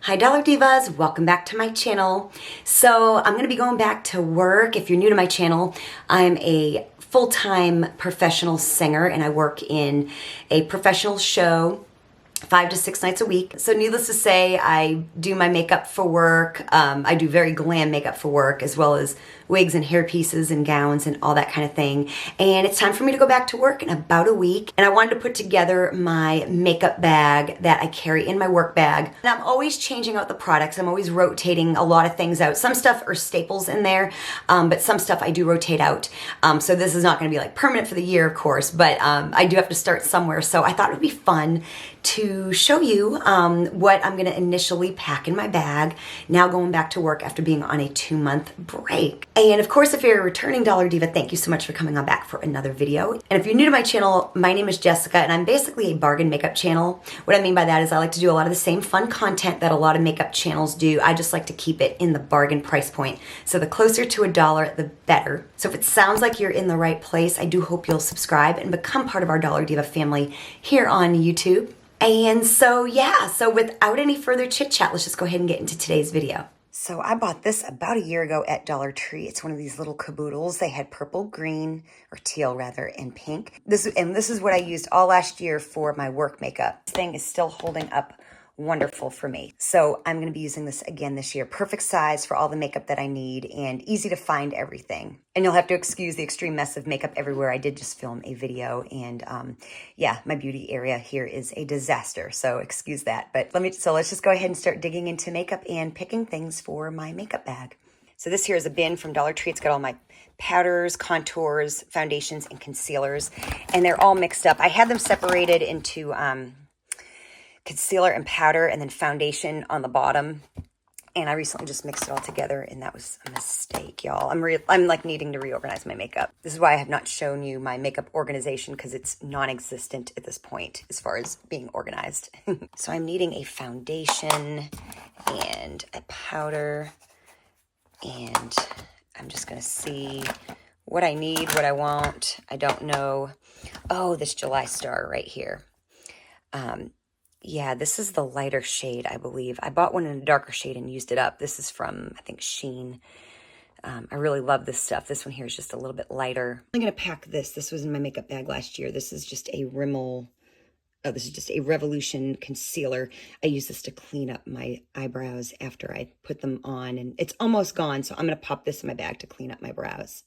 Hi Dollar Divas, welcome back to my channel. So I'm gonna be going back to work. If you're new to my channel, I'm a full-time professional singer and I work in a professional show 5 to 6 nights a week. So needless to say, I do my makeup for work. I do very glam makeup for work, as well as wigs and hair pieces and gowns and all that kind of thing. And it's time for me to go back to work in about a week. And I wanted to put together my makeup bag that I carry in my work bag. And I'm always changing out the products. I'm always rotating a lot of things out. Some stuff are staples in there, but some stuff I do rotate out. So this is not gonna be like permanent for the year, of course, but I do have to start somewhere. So I thought it would be fun to show you what I'm gonna initially pack in my bag, now going back to work after being on a 2-month break. And of course, if you're a returning Dollar Diva, thank you so much for coming on back for another video. And if you're new to my channel, my name is Jessica and I'm basically a bargain makeup channel. What I mean by that is I like to do a lot of the same fun content that a lot of makeup channels do. I just like to keep it in the bargain price point. So the closer to $1, the better. So if it sounds like you're in the right place, I do hope you'll subscribe and become part of our Dollar Diva family here on YouTube. And so yeah, so without any further chit chat, let's just go ahead and get into today's video. So I bought this about a year ago at Dollar Tree. It's one of these little caboodles. They had purple, green, or teal rather, and pink. This is what I used all last year for my work makeup. This thing is still holding up wonderful for me. So I'm going to be using this again this year. Perfect size for all the makeup that I need and easy to find everything. And you'll have to excuse the extreme mess of makeup everywhere. I did just film a video and yeah, my beauty area here is a disaster. So excuse that. But let's just go ahead and start digging into makeup and picking things for my makeup bag. So this here is a bin from Dollar Tree. It's got all my powders, contours, foundations, and concealers. And they're all mixed up. I had them separated into concealer and powder and then foundation on the bottom. And I recently just mixed it all together and that was a mistake, y'all. I'm like needing to reorganize my makeup. This is why I have not shown you my makeup organization because it's non-existent at this point as far as being organized. So I'm needing a foundation and a powder and I'm just gonna see what I need, what I want. I don't know. Oh, this July Star right here. Yeah, this is the lighter shade, I believe. I bought one in a darker shade and used it up. This is from, I think, Shein. I really love this stuff. This one here is just a little bit lighter. I'm going to pack this. This was in my makeup bag last year. This is just a Rimmel, this is just a Revolution concealer. I use this to clean up my eyebrows after I put them on. And it's almost gone, so I'm going to pop this in my bag to clean up my brows.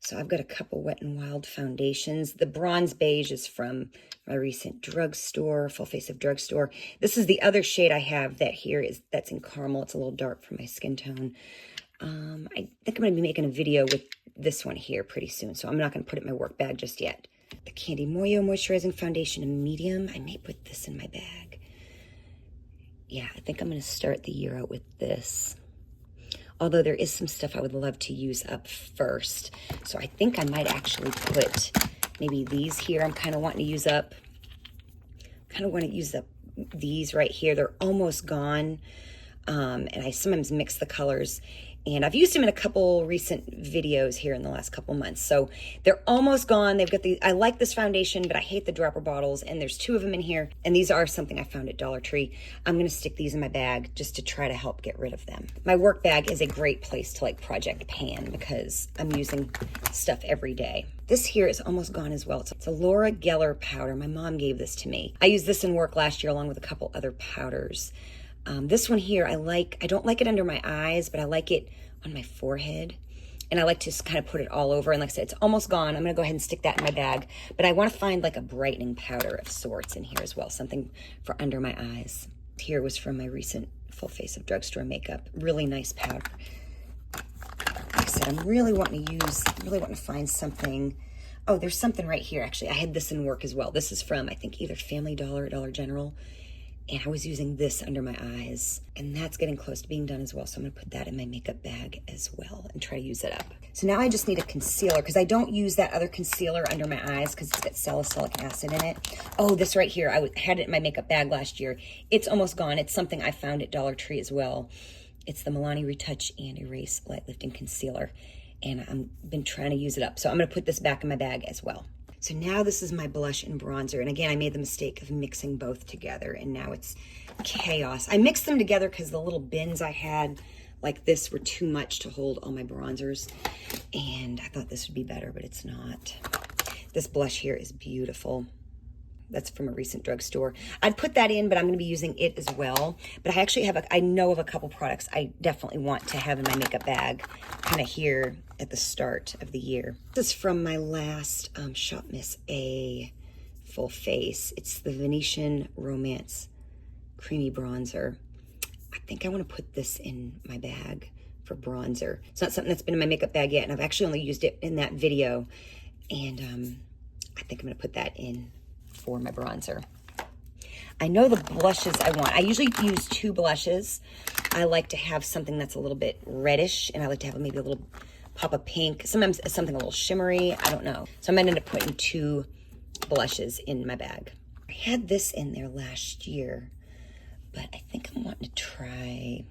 So I've got a couple Wet n Wild foundations. The bronze beige is from my recent drugstore, Full Face of Drugstore. This is the other shade I have that's in caramel. It's a little dark for my skin tone. I think I'm going to be making a video with this one here pretty soon, so I'm not going to put it in my work bag just yet. The Candy Moyo Moisturizing Foundation in medium. I may put this in my bag. Yeah, I think I'm going to start the year out with this. Although there is some stuff I would love to use up first. So I think I might actually put maybe these here. I'm kind of wanting to use up. Kind of want to use up these right here. They're almost gone. And I sometimes mix the colors. And I've used them in a couple recent videos here in the last couple months. So they're almost gone. They've got I like this foundation, but I hate the dropper bottles. And there's 2 of them in here. And these are something I found at Dollar Tree. I'm going to stick these in my bag just to try to help get rid of them. My work bag is a great place to like project pan because I'm using stuff every day. This here is almost gone as well. It's a Laura Geller powder. My mom gave this to me. I used this in work last year along with a couple other powders. This one here, I don't like it under my eyes, but I like it on my forehead. And I like to just kind of put it all over. And like I said, it's almost gone. I'm going to go ahead and stick that in my bag. But I want to find like a brightening powder of sorts in here as well. Something for under my eyes. Here was from my recent Full Face of Drugstore makeup. Really nice powder. Like I said, I'm really wanting to find something. Oh, there's something right here, actually. I had this in work as well. This is from, I think, either Family Dollar or Dollar General. And I was using this under my eyes. And that's getting close to being done as well. So I'm going to put that in my makeup bag as well and try to use it up. So now I just need a concealer because I don't use that other concealer under my eyes because it's got salicylic acid in it. Oh, this right here. I had it in my makeup bag last year. It's almost gone. It's something I found at Dollar Tree as well. It's the Milani Retouch and Erase Light Lifting Concealer. And I've been trying to use it up. So I'm going to put this back in my bag as well. So now this is my blush and bronzer. And again, I made the mistake of mixing both together, and now it's chaos. I mixed them together because the little bins I had like this were too much to hold all my bronzers. And I thought this would be better, but it's not. This blush here is beautiful. That's from a recent drugstore. I'd put that in, but I'm going to be using it as well. But I actually have, I know of a couple products I definitely want to have in my makeup bag kind of here at the start of the year. This is from my last Shop Miss A full face. It's the Venetian Romance Creamy Bronzer. I think I want to put this in my bag for bronzer. It's not something that's been in my makeup bag yet, and I've actually only used it in that video. And I think I'm going to put that in for my bronzer. I know the blushes I want. I usually use 2 blushes. I like to have something that's a little bit reddish, and I like to have maybe a little pop of pink. Sometimes something a little shimmery. I don't know. So I'm going to end up putting 2 blushes in my bag. I had this in there last year, but I think I'm wanting to try.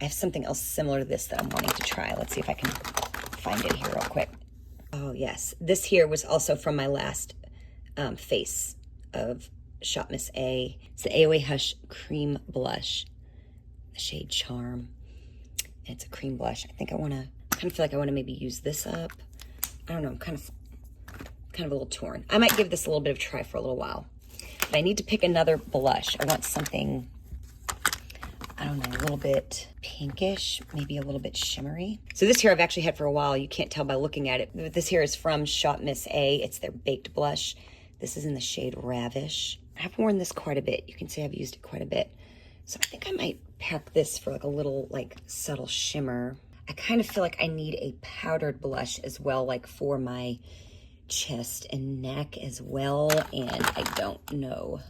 I have something else similar to this that I'm wanting to try. Let's see if I can find it here real quick. Oh, yes. This here was also from my last face of Shop Miss A. It's the AOA Hush Cream Blush, the shade Charm. And it's a cream blush. I think I want to, kind of feel like I want to maybe use this up. I don't know, I'm kind of a little torn. I might give this a little bit of a try for a little while. But I need to pick another blush. I want something, I don't know, a little bit pinkish, maybe a little bit shimmery. So this here I've actually had for a while. You can't tell by looking at it. But this here is from Shop Miss A. It's their baked blush. This is in the shade Ravish. I've worn this quite a bit. You can see I've used it quite a bit. So I think I might pack this for like a little like subtle shimmer. I kind of feel like I need a powdered blush as well, like for my chest and neck as well. And I don't know.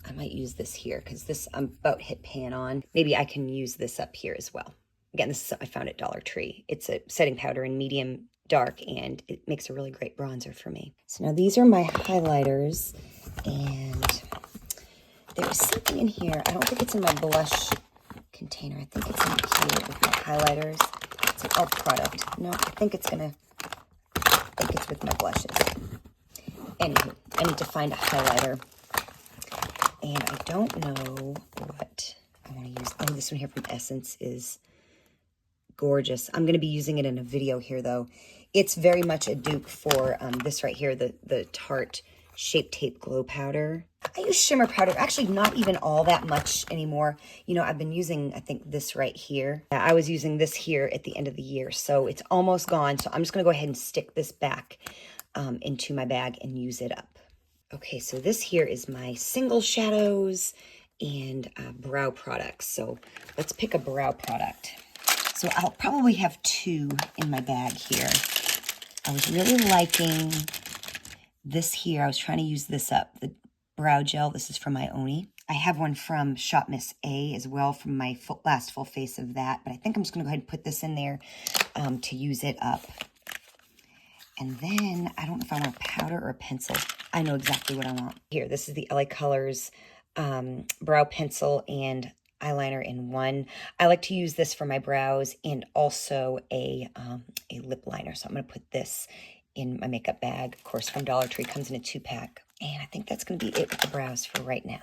I might use this here because this I'm about hit pan on. Maybe I can use this up here as well. Again, this is something I found at Dollar Tree. It's a setting powder in medium dark, and it makes a really great bronzer for me. So now these are my highlighters, and there's something in here. I don't think it's in my blush container. I think it's in here with my highlighters. It's an e.l.f. product. No, I think it's with my blushes. Anywho, I need to find a highlighter. And I don't know what I want to use. Oh, this one here from Essence is gorgeous. I'm going to be using it in a video here, though. It's very much a dupe for this right here, the Tarte Shape Tape Glow Powder. I use shimmer powder, actually not even all that much anymore. You know, I've been using, I think, this right here. I was using this here at the end of the year, so it's almost gone. So I'm just going to go ahead and stick this back into my bag and use it up. Okay, so this here is my single shadows and brow products. So let's pick a brow product. So I'll probably have 2 in my bag here. I was really liking this here. I was trying to use this up, the brow gel. This is from my Oni. I have one from Shop Miss A as well from my last full face of that. But I think I'm just going to go ahead and put this in there to use it up. And then I don't know if I want a powder or a pencil. I know exactly what I want. Here, this is the LA Colors brow pencil and eyeliner in one. I like to use this for my brows and also a lip liner. So I'm going to put this in my makeup bag. Of course, from Dollar Tree, comes in a 2-pack. And I think that's going to be it with the brows for right now.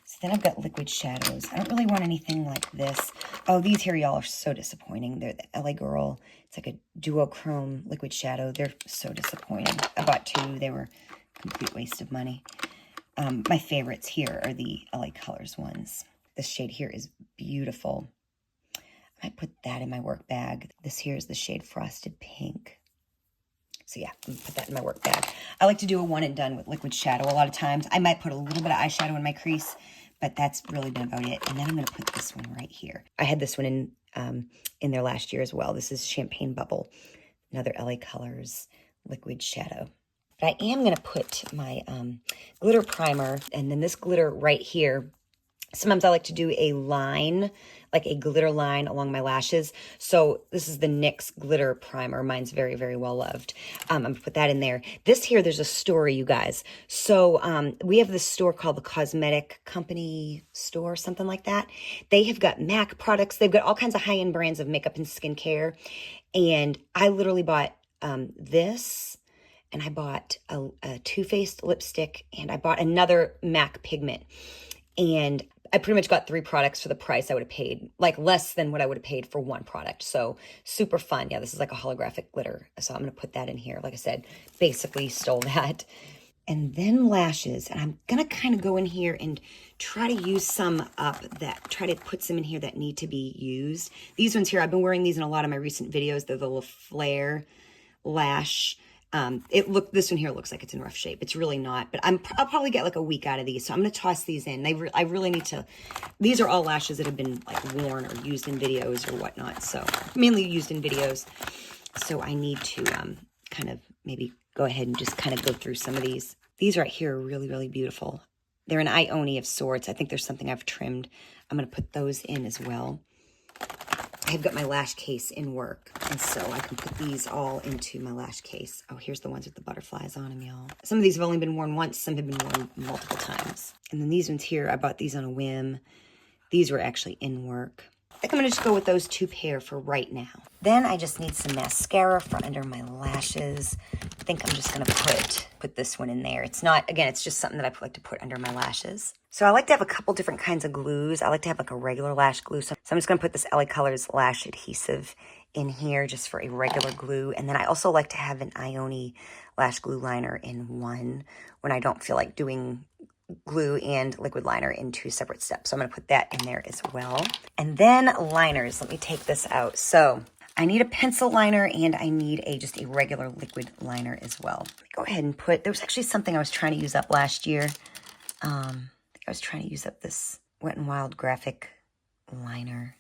So then I've got liquid shadows. I don't really want anything like this. Oh, these here, y'all, are so disappointing. They're the LA Girl. It's like a duochrome liquid shadow. They're so disappointing. I bought 2. They were a complete waste of money. My favorites here are the LA Colors ones. This shade here is beautiful. I might put that in my work bag. This here is the shade Frosted Pink. So yeah, I'm gonna put that in my work bag. I like to do a one and done with liquid shadow a lot of times. I might put a little bit of eyeshadow in my crease, but that's really been about it. And then I'm gonna put this one right here. I had this one in there last year as well. This is Champagne Bubble, another LA Colors liquid shadow. But I am gonna put my glitter primer, and then this glitter right here. Sometimes I like to do a line, like a glitter line along my lashes. So this is the NYX glitter primer. Mine's very, very well loved. I'm going to put that in there. This here, there's a story, you guys. So we have this store called the Cosmetic Company store, something like that. They have got MAC products. They've got all kinds of high-end brands of makeup and skincare. And I literally bought this and I bought a Too Faced lipstick, and I bought another MAC pigment. And I pretty much got 3 products for the price I would have paid, like less than what I would have paid for one product. So super fun. Yeah, this is like a holographic glitter. So I'm going to put that in here. Like I said, basically stole that. And then lashes. And I'm going to kind of go in here and try to use some up try to put some in here that need to be used. These ones here, I've been wearing these in a lot of my recent videos. They're the little flare lash. This one here looks like it's in rough shape. It's really not, but I'll probably get like a week out of these. So I'm going to toss these in. I really need to, these are all lashes that have been like worn or used in videos or whatnot. So mainly used in videos. So I need to, kind of maybe go ahead and just kind of go through some of these. These right here are really, really beautiful. They're an Ione of sorts. I think there's something I've trimmed. I'm going to put those in as well. I've got my lash case in work, and so I can put these all into my lash case. Oh, here's the ones with the butterflies on them, y'all. Some of these have only been worn once, some have been worn multiple times. And then these ones here, I bought these on a whim. These were actually in work. I think I'm going to just go with those 2 pair for right now. Then I just need some mascara for under my lashes. I think I'm just going to put this one in there. It's not, again, it's just something that I like to put under my lashes. So I like to have a couple different kinds of glues. I like to have like a regular lash glue. So I'm just going to put this LA Colors lash adhesive in here just for a regular glue. And then I also like to have an Ione lash glue liner in one when I don't feel like doing glue and liquid liner in 2 separate steps. So I'm going to put that in there as well. And then liners. Let me take this out. So I need a pencil liner and I need just a regular liquid liner as well. Let me go ahead and there was actually something I was trying to use up last year. I was trying to use up this Wet n Wild graphic liner.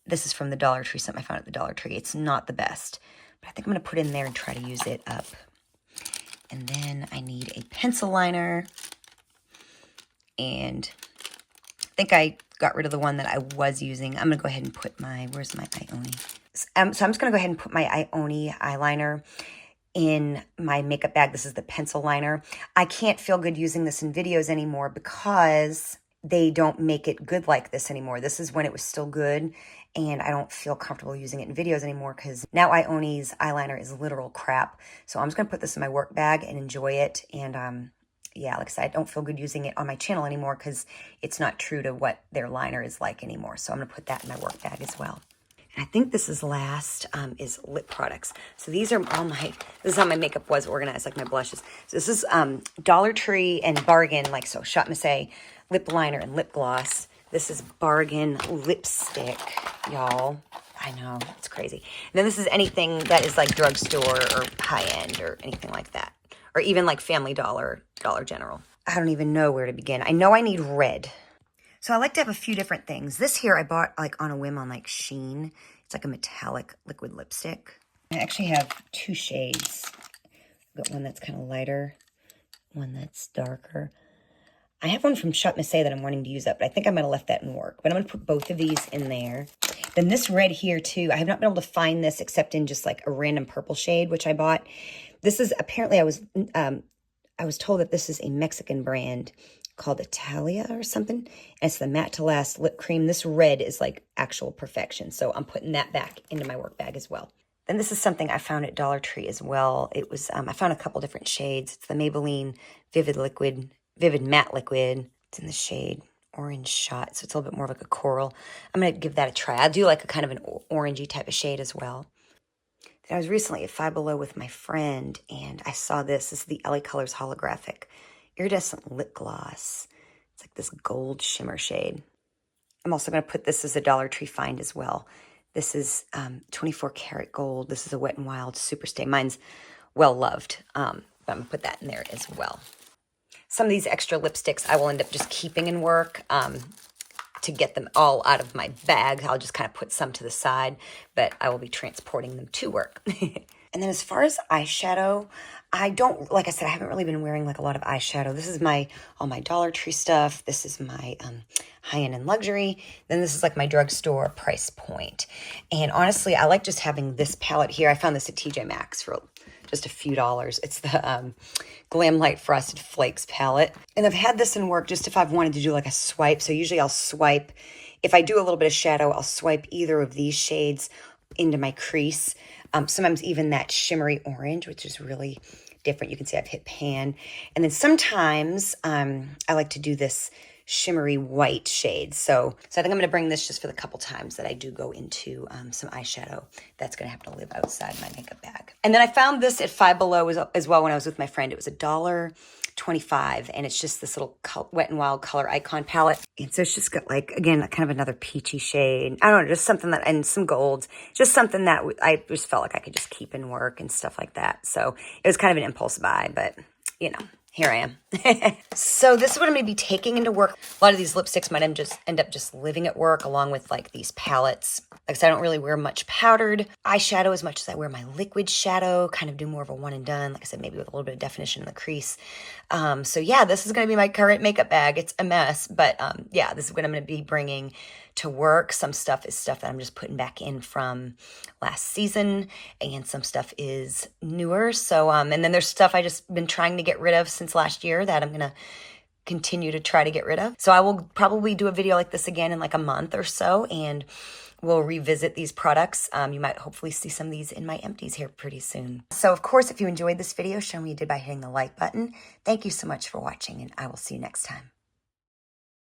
This is from the Dollar Tree, something I found at the Dollar Tree. It's not the best, but I think I'm going to put in there and try to use it up. And then I need a pencil liner. And I think I got rid of the one that I was using. I'm going to go ahead and put where's my Ione? So I'm just going to go ahead and put my Ione eyeliner in my makeup bag. This is the pencil liner. I can't feel good using this in videos anymore because they don't make it good like this anymore. This is when it was still good, and I don't feel comfortable using it in videos anymore because now Ione's eyeliner is literal crap. So I'm just going to put this in my work bag and enjoy it. And yeah, like I said, I don't feel good using it on my channel anymore because it's not true to what their liner is like anymore. So I'm going to put that in my work bag as well. And I think this is last, is lip products. So these are this is how my makeup was organized, like my blushes. So this is Dollar Tree and Bargain, like so, Shot Missy lip liner and lip gloss. This is Bargain lipstick, y'all. I know, it's crazy. And then this is anything that is like drugstore or high-end or anything like that. Or even like Family Dollar, Dollar General. I don't even know where to begin. I know I need red. So I like to have a few different things. This here I bought like on a whim on like Shein. It's like a metallic liquid lipstick. I actually have 2 shades. I've got one that's kind of lighter, one that's darker. I have one from Shop Missy that I'm wanting to use up, but I think I might have left that in work. But I'm going to put both of these in there. Then this red here too, I have not been able to find this except in just like a random purple shade, which I bought. This is apparently, I was told that this is a Mexican brand called Italia or something. And it's the Matte to Last lip cream. This red is like actual perfection. So I'm putting that back into my work bag as well. Then this is something I found at Dollar Tree as well. It was, I found a couple different shades. It's the Maybelline Vivid Matte Liquid. It's in the shade Orange Shot. So it's a little bit more like a coral. I'm going to give that a try. I'll do like a kind of an orangey type of shade as well. Then I was recently at Five Below with my friend and I saw this. This is the LA Colors Holographic Iridescent Lip Gloss. It's like this gold shimmer shade. I'm also going to put this as a Dollar Tree find as well. This is 24 karat gold. This is a Wet n Wild Superstay. Mine's well loved, but I'm going to put that in there as well. Some of these extra lipsticks I will end up just keeping in work to get them all out of my bag. I'll just kind of put some to the side, but I will be transporting them to work. And then as far as eyeshadow, I don't, like I said, I haven't really been wearing like a lot of eyeshadow. This is all my Dollar Tree stuff. This is my high-end and luxury. Then this is like my drugstore price point. And honestly, I like just having this palette here. I found this at TJ Maxx for just a few dollars. It's the Glam Light Frosted Flakes palette. And I've had this in work just if I've wanted to do like a swipe. So usually I'll swipe. If I do a little bit of shadow, I'll swipe either of these shades into my crease. Sometimes even that shimmery orange, which is really different. You can see I've hit pan. And then sometimes I like to do this shimmery white shade. So I think I'm going to bring this just for the couple times that I do go into some eyeshadow. That's going to have to live outside my makeup bag. And then I found this at Five Below as well when I was with my friend. It was $1.25, and it's just this little Wet n Wild color icon palette. And so it's just got like, again, kind of another peachy shade. I don't know, just something that, and some golds, just something that I just felt like I could just keep in work and stuff like that. So it was kind of an impulse buy, but you know, here I am. So this is what I'm going to be taking into work. A lot of these lipsticks might end up just living at work along with like these palettes. Like I said, I don't really wear much powdered eyeshadow as much as I wear my liquid shadow, kind of do more of a one and done. Like I said, maybe with a little bit of definition in the crease. So yeah, this is going to be my current makeup bag. It's a mess, but yeah, this is what I'm going to be bringing to work. Some stuff is stuff that I'm just putting back in from last season, and some stuff is newer. So, and then there's stuff I just been trying to get rid of since last year that I'm going to continue to try to get rid of. So I will probably do a video like this again in like a month or so, and we'll revisit these products. You might hopefully see some of these in my empties here pretty soon. So of course, if you enjoyed this video, show me you did by hitting the like button. Thank you so much for watching, and I will see you next time.